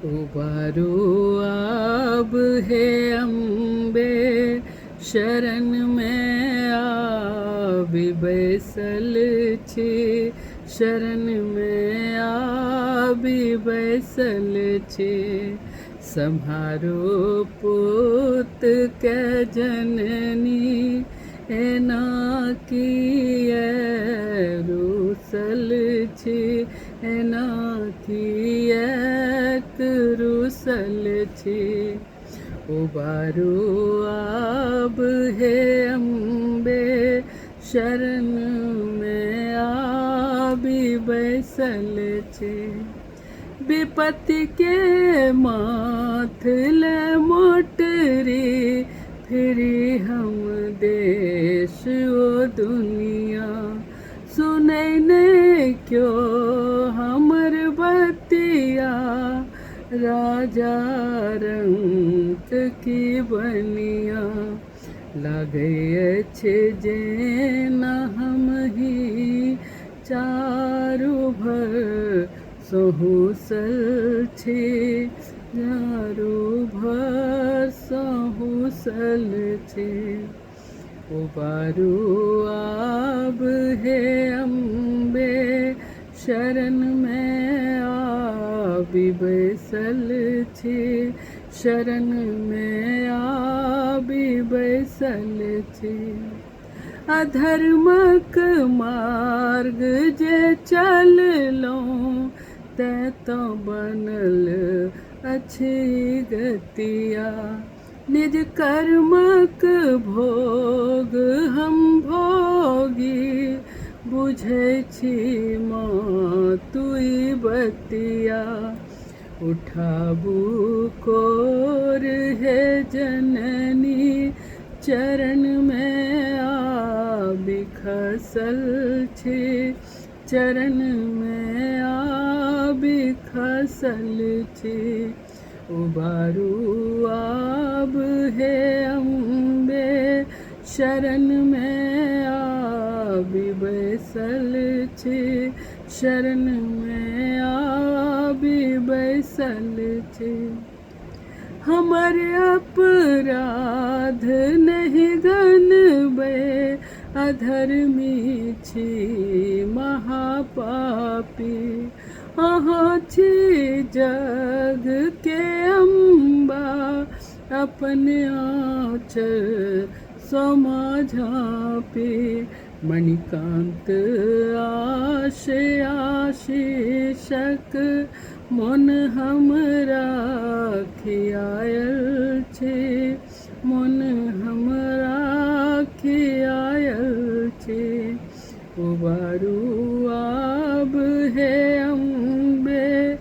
उबारो आब हे अम्बे शरण में आबि बैसल छी, शरण में आबि बैसल छी। सम्हारो पुत के जननी एना किए रूसल छी, एना किएक रूसल छी। उबारो आब हे अम्बे शरण में आबि बैसल छी। विपत्ति के माथले मोटरी फिरी हम देश ओ दुनिया। सुनै नै क्यों हमर बतिया, राजा रंक की बनिया। लागै अछि जेना हमही चारू भर सहुसल छी, चारू भर सहुसल छी। उबारो आब हे अम्बे शरण में आबि बैसल छी, शरण में आबि बैसल छी। अधर्मक मार्ग जे चललहुँ तैं तऽ बनल अछि गतिया। निज कर्मक भोग हम भोगी, बुझै छी तुई बतिया। उठाबू कोर हे जननी चरण में आबि खसल छी, चरण में आबि खसल छी। उबारो आब हे अम्बे शरण में आबि बैसल छी, शरण में आबि बैसल छी। हमर अपराध नहीं गनबै, अधर्मी छी महापापी। अहाँ छी जग के अम्बा, अपन आँचल सँ झाँपी। मणिकान्त आश आशीषक मोन हमरा खियायल छी, मोन हमरा खियायल छी। उबारो आब हे अम्बे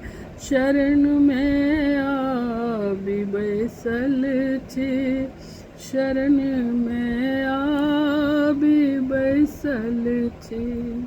शरण में आबि बैसल छी, शरण में आबि बैसल छी।